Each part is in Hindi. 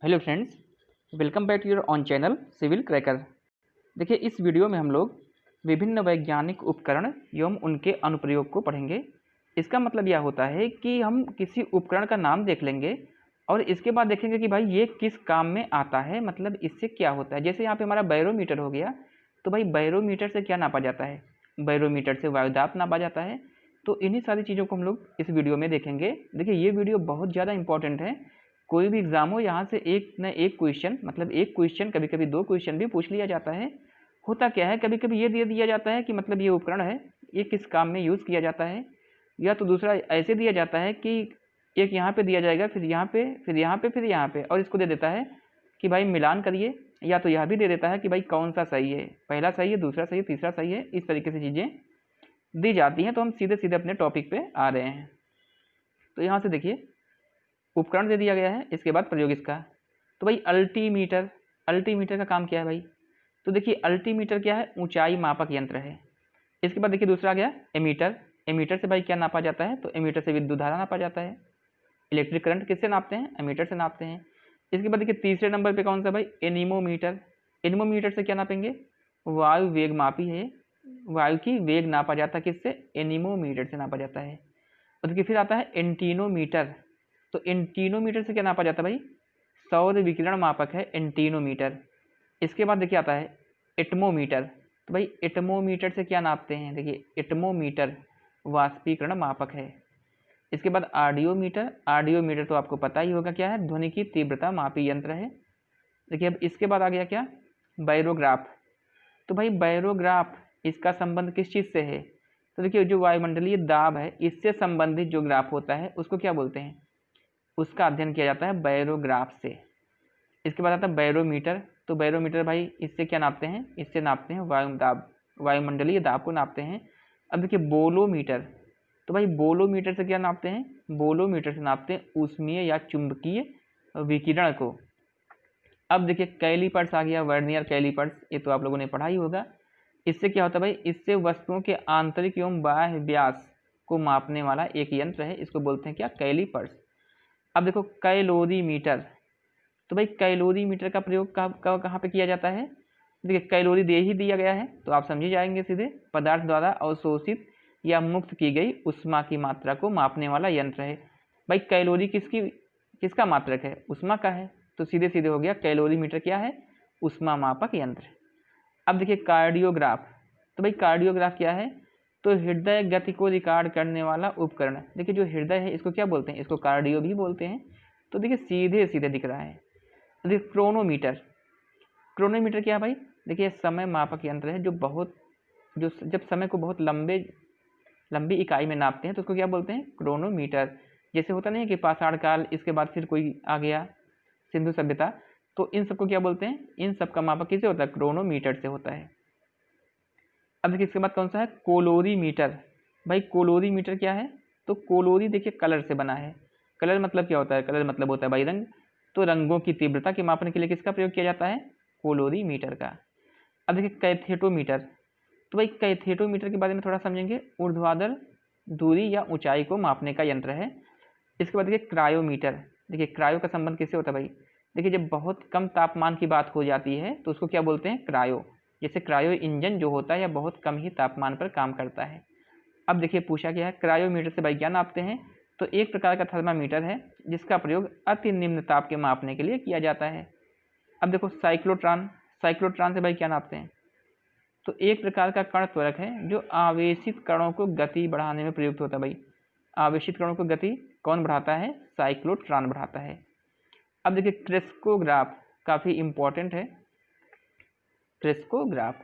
Hello friends, welcome back to your own channel Civil Cracker. देखिए, इस वीडियो में हम लोग विभिन्न वैज्ञानिक उपकरण एवं उनके अनुप्रयोग को पढ़ेंगे। इसका मतलब यह होता है कि हम किसी उपकरण का नाम देख लेंगे और इसके बाद देखेंगे कि भाई ये किस काम में आता है, मतलब इससे क्या होता है। जैसे यहाँ पे हमारा बैरोमीटर हो गया, तो भाई बैरोमीटर से क्या नापा जाता है? बैरोमीटर से वायुदाब नापा जाता है। तो इन्हीं सारी चीज़ों को हम लोग इस वीडियो में देखेंगे। देखिए, ये वीडियो बहुत ज़्यादा इंपॉर्टेंट है। कोई भी एग्जाम हो, यहाँ से एक न एक क्वेश्चन, मतलब एक क्वेश्चन, कभी कभी दो क्वेश्चन भी पूछ लिया जाता है। होता क्या है, कभी कभी ये दे दिया जाता है कि मतलब ये उपकरण है, ये किस काम में यूज़ किया जाता है, या तो दूसरा ऐसे दिया जाता है कि एक यहाँ पे दिया जाएगा, फिर यहाँ पे, फिर यहाँ पे, फिर यहाँ पे, और इसको दे देता है कि भाई मिलान करिए, या तो यह भी दे देता है कि भाई कौन सा सही है, पहला सही है, दूसरा सही है, तीसरा सही है। इस तरीके से चीज़ें दी जाती हैं। तो हम सीधे सीधे अपने टॉपिक पे आ रहे हैं। तो यहाँ से देखिए, उपकरण दे दिया गया है, इसके बाद प्रयोग इसका। तो भाई अल्टीमीटर, अल्टीमीटर का काम क्या है भाई? तो देखिए, अल्टीमीटर क्या है? ऊंचाई मापक यंत्र है। इसके बाद देखिए दूसरा आ गया एमीटर। एमीटर से भाई क्या नापा जाता है? तो एमीटर से विद्युत धारा नापा जाता है। इलेक्ट्रिक करंट किससे नापते हैं? एमीटर से नापते हैं। इसके बाद देखिए तीसरे नंबर पे कौन सा भाई? एनीमोमीटर। एनीमोमीटर से क्या नापेंगे? वायु वेग मापी है, वायु की वेग नापा जाता है किससे? एनीमोमीटर से नापा जाता है। और देखिए फिर आता है एंटीनोमीटर। तो एंटीनोमीटर से क्या नापा जाता है भाई? सौर विकिरण मापक है एंटीनोमीटर। इसके बाद देखिए आता है एटमोमीटर। तो भाई एटमोमीटर से क्या नापते हैं? देखिए एटमोमीटर वाष्पीकरण मापक है। इसके बाद आडियोमीटर। आडियोमीटर तो आपको पता ही होगा क्या है? ध्वनि की तीव्रता मापी यंत्र है। देखिए अब इसके बाद आ गया क्या? बैरोग्राफ। तो भाई बैरोग्राफ, इसका संबंध किस चीज़ से है? तो देखिए जो वायुमंडलीय दाब है, इससे संबंधित जो ग्राफ होता है उसको क्या बोलते हैं? उसका अध्ययन किया जाता है बैरोग्राफ से। इसके बाद आता है बैरोमीटर। तो बैरोमीटर भाई इससे क्या नापते हैं? इससे नापते हैं वायु दाब, वायुमंडलीय दाब को नापते हैं। अब देखिए बोलोमीटर। तो भाई बोलोमीटर से क्या नापते हैं? बोलोमीटर से नापते हैं ऊष्मीय या चुंबकीय विकिरण को। अब देखिए कैलीपर्स आ गया, वर्नियर कैलीपर्स, ये तो आप लोगों ने पढ़ा ही होगा। इससे क्या होता है भाई? इससे वस्तुओं के आंतरिक एवं बाह्य व्यास को मापने वाला एक यंत्र है, इसको बोलते हैं क्या? कैलीपर्स। अब देखो कैलोरीमीटर। तो भाई कैलोरीमीटर का प्रयोग कहाँ पे किया जाता है? देखिए कैलोरी दे ही दिया गया है, तो आप समझ जाएंगे सीधे। पदार्थ द्वारा अवशोषित या मुक्त की गई उष्मा की मात्रा को मापने वाला यंत्र है। भाई कैलोरी किसका मात्रक है? उष्मा का है। तो सीधे सीधे हो गया कैलोरीमीटर क्या है? उष्मा मापक यंत्र। अब देखिए कार्डियोग्राफ। तो भाई कार्डियोग्राफ क्या है? तो हृदय गति को रिकॉर्ड करने वाला उपकरण। देखिए जो हृदय है इसको क्या बोलते हैं? इसको कार्डियो भी बोलते हैं। तो देखिए सीधे सीधे दिख रहा है। देखिए क्रोनोमीटर। क्रोनोमीटर क्या है भाई? देखिए समय मापक यंत्र है, जो जब समय को बहुत लंबी इकाई में नापते हैं तो उसको क्या बोलते हैं? क्रोनोमीटर। जैसे होता नहीं है कि पाषाण काल, इसके बाद फिर कोई आ गया सिंधु सभ्यता, तो इन सबको क्या बोलते हैं? इन सब का मापक किससे होता है? क्रोनोमीटर से होता है। अब देखिए इसके बाद कौन सा है? कोलोरीमीटर। भाई कोलोरीमीटर क्या है? तो कोलोरी देखिए कलर से बना है। कलर मतलब क्या होता है? कलर मतलब होता है भाई रंग। तो रंगों की तीव्रता के मापने के लिए किसका प्रयोग किया जाता है? कोलोरीमीटर का। अब देखिए कैथेटोमीटर। तो भाई कैथेटोमीटर के बारे में थोड़ा समझेंगे। ऊर्ध्वाधर दूरी या ऊंचाई को मापने का यंत्र है। इसके बाद देखिए क्रायोमीटर। देखिए क्रायो का संबंध किससे होता है भाई? देखिए जब बहुत कम तापमान की बात हो जाती है तो उसको क्या बोलते हैं? क्रायो। जैसे क्रायो इंजन जो होता है या बहुत कम ही तापमान पर काम करता है। अब देखिए पूछा गया है क्रायोमीटर से भाई क्या नापते हैं? तो एक प्रकार का थर्मामीटर है जिसका प्रयोग अति निम्न ताप के मापने के लिए किया जाता है। अब देखो साइक्लोट्रॉन। साइक्लोट्रॉन से भाई क्या नापते हैं? तो एक प्रकार का कण त्वरक है जो आवेशित कणों को गति बढ़ाने में प्रयुक्त होता है भाई। आवेशित कणों को गति कौन बढ़ाता है? साइक्लोट्रॉन बढ़ाता है। अब देखिए क्रेस्कोग्राफ काफ़ी इंपॉर्टेंट है। क्रेस्कोग्राफ,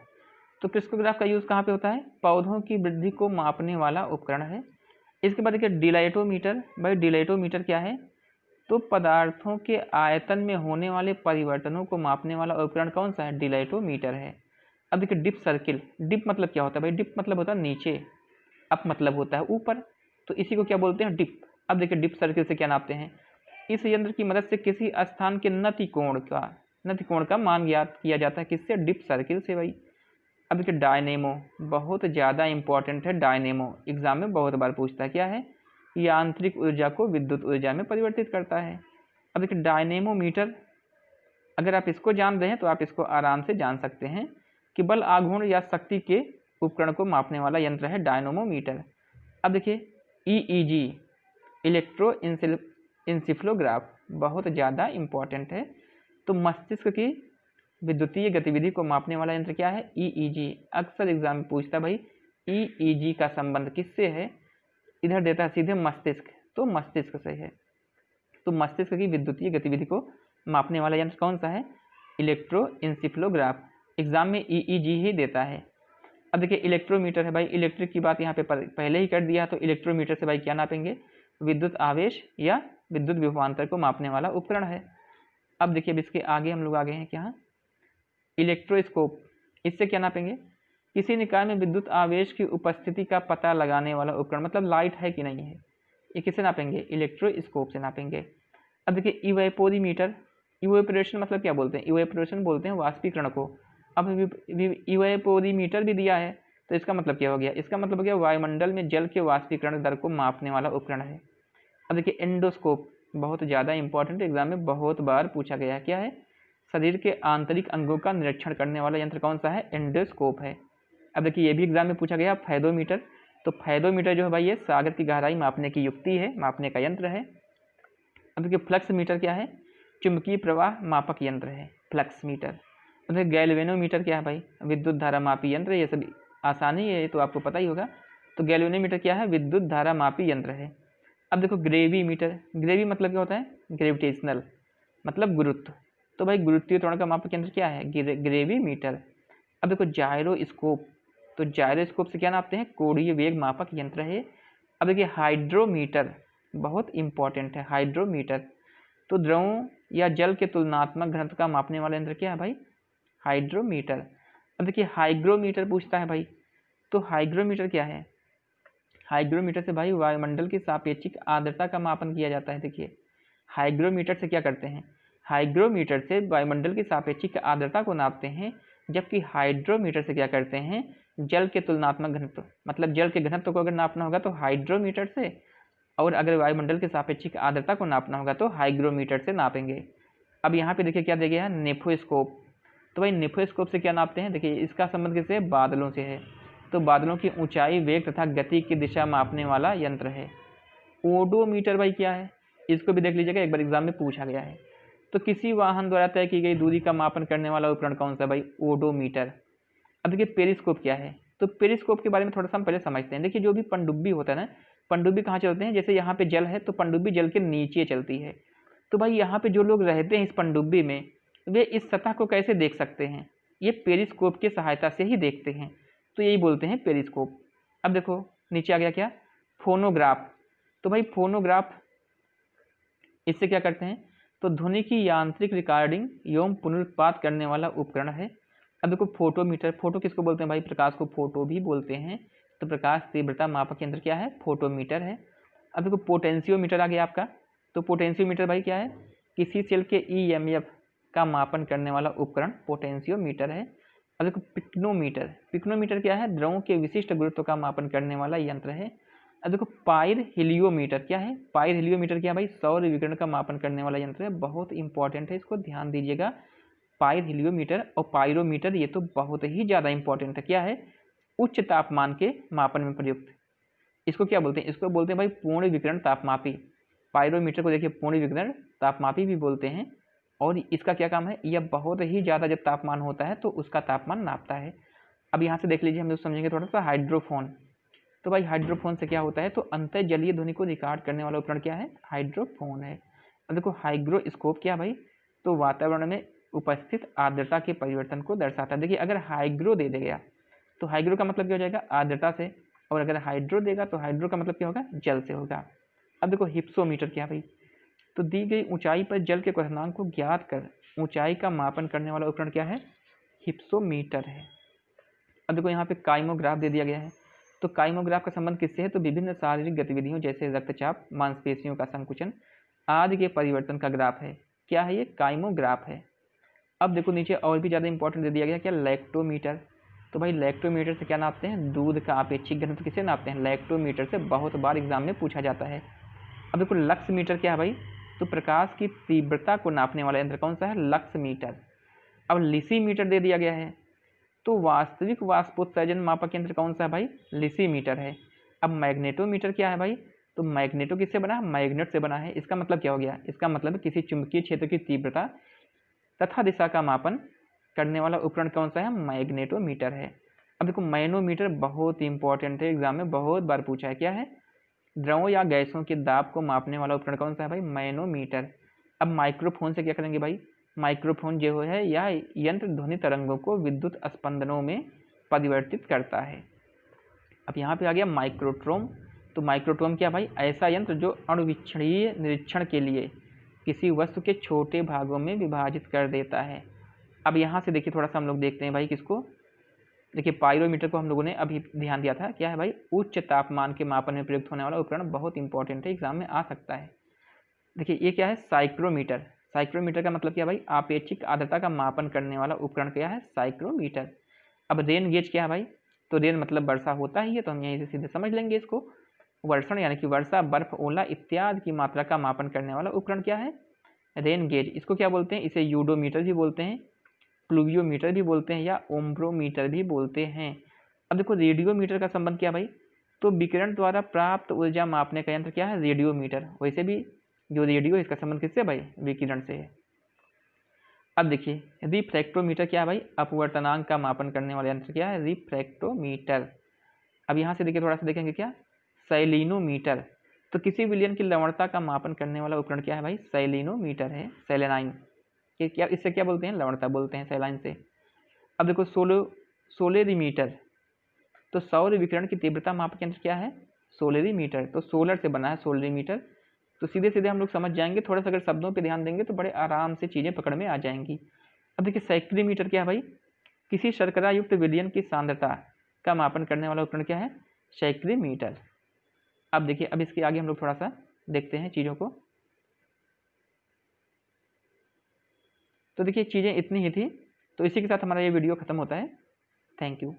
तो क्रेस्कोग्राफ का यूज़ कहाँ पे होता है? पौधों की वृद्धि को मापने वाला उपकरण है। इसके बाद देखिए डिलाइटोमीटर। भाई डिलाइटोमीटर क्या है? तो पदार्थों के आयतन में होने वाले परिवर्तनों को मापने वाला उपकरण कौन सा है? डिलाइटोमीटर है। अब देखिए डिप सर्किल। डिप मतलब क्या होता है भाई? डिप मतलब होता है नीचे, अप मतलब होता है ऊपर, तो इसी को क्या बोलते हैं? डिप। अब देखिए डिप सर्किल से क्या नापते हैं? इस यंत्र की मदद से किसी स्थान के नति कोण का मान ज्ञात किया जाता है। किससे? डिप सर्किल से भाई। अब देखिए डायनेमो, बहुत ज़्यादा इंपॉर्टेंट है। डायनेमो एग्जाम में बहुत बार पूछता है। क्या है? यांत्रिक ऊर्जा को विद्युत ऊर्जा में परिवर्तित करता है। अब देखिए डायनेमोमीटर। अगर आप इसको जान रहे हैं तो आप इसको आराम से जान सकते हैं कि बल, आघूर्ण या शक्ति के उपकरण को मापने वाला यंत्र है डायनोमोमीटर। अब देखिए ईईजी, इलेक्ट्रो इंसेफ्लोग्राफ, बहुत ज़्यादा इम्पॉर्टेंट है। तो मस्तिष्क की विद्युतीय गतिविधि को मापने वाला यंत्र क्या है? ईईजी। अक्सर एग्जाम में पूछता भाई ईईजी का संबंध किससे है? इधर देता है सीधे मस्तिष्क, तो मस्तिष्क से है। तो मस्तिष्क की विद्युतीय गतिविधि को मापने वाला यंत्र कौन सा है? इलेक्ट्रो इंसेफ्लोग्राफ। एग्जाम में ईईजी ही देता है। अब देखिए इलेक्ट्रोमीटर है भाई, इलेक्ट्रिक की बात यहाँ पे पहले ही कर दिया, तो इलेक्ट्रोमीटर से भाई क्या नापेंगे? विद्युत आवेश या विद्युत विभवांतर को मापने वाला उपकरण है। अब देखिए अब इसके आगे हम लोग आ गए हैं क्या? इलेक्ट्रोस्कोप। इससे क्या नापेंगे? किसी निकाय में विद्युत आवेश की उपस्थिति का पता लगाने वाला उपकरण, मतलब लाइट है कि नहीं है, ये किससे नापेंगे? इलेक्ट्रोस्कोप से नापेंगे। अब देखिए इवेपोरीमीटर। इवेपोरेशन मतलब क्या बोलते हैं? इवेपोरेशन बोलते हैं वाष्पीकरण को। अब इवेपोरीमीटर भी दिया है, तो इसका मतलब क्या हो गया? इसका मतलब हो गया वायुमंडल में जल के वाष्पीकरण दर को मापने वाला उपकरण है। अब देखिए एंडोस्कोप, बहुत ज़्यादा इंपॉर्टेंट, एग्जाम में बहुत बार पूछा गया है। क्या है? शरीर के आंतरिक अंगों का निरीक्षण करने वाला यंत्र कौन सा है? एंडोस्कोप है। अब देखिए ये भी एग्जाम में पूछा गया फैदोमीटर। तो फैदोमीटर जो है भाई ये सागर की गहराई मापने की युक्ति है, मापने का यंत्र है। अब देखिए फ्लक्स मीटर क्या है? चुंबकीय प्रवाह मापक यंत्र है फ्लक्स मीटर। अब देखिए गैल्वेनोमीटर क्या है भाई? विद्युत धारा मापी यंत्र। ये सब आसानी है, तो आपको पता ही होगा। तो गैल्वेनोमीटर क्या है? विद्युत धारा मापी यंत्र है। अब देखो ग्रेवीमीटर। ग्रेवी मतलब क्या होता है? ग्रेविटेशनल, मतलब गुरुत्व। तो भाई गुरुत्वीय त्वरण का मापक यंत्र क्या है? ग्रेवीमीटर। अब देखो जायरोस्कोप। तो जायरोस्कोप से क्या नापते हैं? कोणीय वेग मापक यंत्र है। अब देखिए हाइड्रोमीटर, बहुत इंपॉर्टेंट है हाइड्रोमीटर। तो द्रवों या जल के तुलनात्मक घनत्व का मापने वाला यंत्र क्या है भाई? हाइड्रोमीटर। अब देखिए हाइग्रोमीटर पूछता है भाई, तो हाइग्रोमीटर क्या है? हाइग्रोमीटर से भाई वायुमंडल की सापेक्षिक आर्द्रता का मापन किया जाता है। देखिए हाइग्रोमीटर से क्या करते हैं? हाइग्रोमीटर से वायुमंडल की सापेक्षिक आर्द्रता को नापते हैं, जबकि हाइड्रोमीटर से क्या करते हैं? जल के तुलनात्मक घनत्व, मतलब जल के घनत्व को अगर नापना होगा तो हाइड्रोमीटर से, और अगर वायुमंडल के सापेक्षिक आर्द्रता को नापना होगा तो हाइग्रोमीटर से नापेंगे। अब यहाँ पे देखिए क्या दिया गया है? नेफोस्कोप। तो भाई नेफोस्कोप से क्या नापते हैं? देखिए इसका संबंध किससे? बादलों से है। तो बादलों की ऊंचाई, वेग तथा गति की दिशा मापने वाला यंत्र है। ओडोमीटर भाई क्या है? इसको भी देख लीजिएगा, एक बार एग्जाम में पूछा गया है। तो किसी वाहन द्वारा तय की गई दूरी का मापन करने वाला उपकरण कौन सा भाई? ओडोमीटर। अब देखिए पेरिस्कोप क्या है? तो पेरिस्कोप के बारे में थोड़ा सा हम पहले समझते हैं। देखिए जो भी पनडुब्बी होता है ना, पनडुब्बी कहाँ चलते हैं? जैसे यहाँ पे जल है तो पनडुब्बी जल के नीचे चलती है। तो भाई यहाँ पे जो लोग रहते हैं इस पनडुब्बी में, वे इस सतह को कैसे देख सकते हैं? ये पेरिस्कोप की सहायता से ही देखते हैं, तो यही बोलते हैं पेरिस्कोप। अब देखो नीचे आ गया क्या? फोनोग्राफ। तो भाई फोनोग्राफ, इससे क्या करते हैं? तो ध्वनि की यांत्रिक रिकॉर्डिंग एवं पुनरुत्पाद करने वाला उपकरण है। अब देखो फोटोमीटर। फोटो किसको बोलते हैं भाई? प्रकाश को फोटो भी बोलते हैं। तो प्रकाश तीव्रता मापक यंत्र क्या है? फोटोमीटर है। अब देखो पोटेंशियोमीटर आ गया आपका। तो पोटेंशियोमीटर भाई क्या है? किसी सेल के ईएमएफ का मापन करने वाला उपकरण पोटेंशियोमीटर है। अब देखो पिक्नोमीटर। पिक्नोमीटर क्या है? द्रवों के विशिष्ट गुरुत्व का मापन करने वाला यंत्र है। अब देखो पाइरहिलियोमीटर क्या है? पाइरहिलियोमीटर क्या भाई? सौर विकिरण का मापन करने वाला यंत्र है, बहुत इंपॉर्टेंट है, इसको ध्यान दीजिएगा। पाइरहिलियोमीटर और पायरोमीटर ये तो बहुत ही ज़्यादा इंपॉर्टेंट है। क्या है? उच्च तापमान के मापन में प्रयुक्त। इसको क्या बोलते हैं? इसको बोलते हैं भाई पूर्ण विकिरण तापमापी। पायरोमीटर को देखिए पूर्ण विकिरण तापमापी भी बोलते हैं। और इसका क्या काम है? यह बहुत ही ज़्यादा जब तापमान होता है तो उसका तापमान नापता है। अब यहाँ से देख लीजिए, हम लोग समझेंगे थोड़ा सा हाइड्रोफोन। तो भाई हाइड्रोफोन से क्या होता है? तो अंतर जलीय ध्वनि को रिकॉर्ड करने वाला उपकरण क्या है? हाइड्रोफोन है। अब देखो हाइग्रोस्कोप क्या भाई? तो वातावरण में उपस्थित आर्द्रता के परिवर्तन को दर्शाता है। देखिए अगर हाइग्रो दे देगा तो हाइग्रो का मतलब क्या हो जाएगा? आर्द्रता से, और अगर हाइड्रो देगा तो हाइड्रो का मतलब क्या होगा? जल से होगा। अब देखो हिप्सोमीटर क्या भाई? तो दी गई ऊंचाई पर जल के क्वथनांक को ज्ञात कर ऊंचाई का मापन करने वाला उपकरण क्या है? हिप्सोमीटर है। अब देखो यहाँ पे काइमोग्राफ दे दिया गया है। तो काइमोग्राफ का संबंध किससे है? तो विभिन्न शारीरिक गतिविधियों जैसे रक्तचाप, मांसपेशियों का संकुचन आदि के परिवर्तन का ग्राफ है। क्या है ये? काइमोग्राफ है। अब देखो नीचे और भी ज़्यादा इंपॉर्टेंट दे दिया गया, क्या? लैक्टोमीटर। तो भाई लैक्टोमीटर से क्या नापते हैं? दूध का अपेक्षिक घनत्व किसे नापते हैं? लैक्टोमीटर से बहुत बार एग्जाम में पूछा जाता है। अब देखो लक्स मीटर क्या है भाई? तो प्रकाश की तीव्रता को नापने वाला यंत्र कौन सा है? Lux meter. अब लिसीमीटर दे दिया गया है, तो वास्तविक वाष्पोत्सर्जन मापक यंत्र कौन सा है भाई? लिसीमीटर है। अब मैग्नेटोमीटर क्या है भाई? तो मैग्नेटो किससे बना है? मैग्नेट से बना है। इसका मतलब क्या हो गया? इसका मतलब किसी चुंबकीय क्षेत्र की तीव्रता तथा दिशा का मापन करने वाला उपकरण कौन सा है? मैग्नेटोमीटर है। अब देखो मैनोमीटर बहुत इंपॉर्टेंट है, एग्जाम में बहुत बार पूछा है। क्या है? द्रवों या गैसों के दाब को मापने वाला उपकरण कौन सा है भाई? मैनोमीटर। अब माइक्रोफोन से क्या करेंगे भाई? माइक्रोफोन जो है यह यंत्र ध्वनि तरंगों को विद्युत स्पंदनों में परिवर्तित करता है। अब यहाँ पे आ गया माइक्रोट्रोम। तो माइक्रोट्रोम क्या भाई? ऐसा यंत्र जो अणुवीक्षणीय निरीक्षण के लिए किसी वस्तु के छोटे भागों में विभाजित कर देता है। अब यहाँ से देखिए थोड़ा सा हम लोग देखते हैं भाई किसको। देखिए पायरोमीटर को हम लोगों ने अभी ध्यान दिया था। क्या है भाई? उच्च तापमान के मापन में प्रयुक्त होने वाला उपकरण, बहुत इंपॉर्टेंट है, एग्जाम में आ सकता है। देखिए ये क्या है? साइक्रोमीटर। साइक्रोमीटर का मतलब क्या भाई? आपेक्षिक आर्द्रता का मापन करने वाला उपकरण क्या है? साइक्रोमीटर। अब रेन गेज क्या है भाई? तो रेन मतलब वर्षा होता ही है, तो हम यहीं से सीधे समझ लेंगे इसको। वर्षण यानी कि वर्षा, बर्फ, ओला इत्यादि की मात्रा का मापन करने वाला उपकरण क्या है? Rain gauge. इसको क्या बोलते हैं? इसे यूडोमीटर भी बोलते हैं, प्लूवियोमीटर भी बोलते हैं, या ओम्ब्रोमीटर भी बोलते हैं। अब देखो रेडियोमीटर का संबंध क्या भाई? तो विकिरण द्वारा प्राप्त ऊर्जा मापने का यंत्र क्या है? रेडियोमीटर। वैसे भी जो रेडियो है इसका संबंध किससे भाई? विकिरण से है। अब देखिए रिफ्रैक्टोमीटर क्या है भाई? अपवर्तनांक का मापन करने वाला यंत्र क्या है? रिफ्रैक्टोमीटर। अब यहाँ से देखिए थोड़ा सा देखेंगे क्या? सैलिनोमीटर। तो किसी विलयन की लवणता का मापन करने वाला उपकरण क्या है भाई? सैलिनोमीटर है, सेलेनाइन। ये क्या, इससे क्या बोलते हैं? लवणता बोलते हैं सैलाइन से। अब देखो सोलेरीमीटर। तो सौर विकिरण की तीव्रता मापक यंत्र क्या है? सोलेरीमीटर। तो सोलर से बना है सोलेरीमीटर। तो सीधे सीधे हम लोग समझ जाएंगे, थोड़ा सा अगर शब्दों पे ध्यान देंगे तो बड़े आराम से चीज़ें पकड़ में आ जाएंगी। अब देखिए सैक्रीमीटर क्या है भाई? किसी शर्करा युक्त विलयन की सांद्रता का मापन करने वाला उपकरण क्या है? सैक्रीमीटर। अब देखिए अब इसके आगे हम लोग थोड़ा सा देखते हैं चीज़ों को। तो देखिए चीज़ें इतनी ही थी। तो इसी के साथ हमारा ये वीडियो खत्म होता है। Thank you.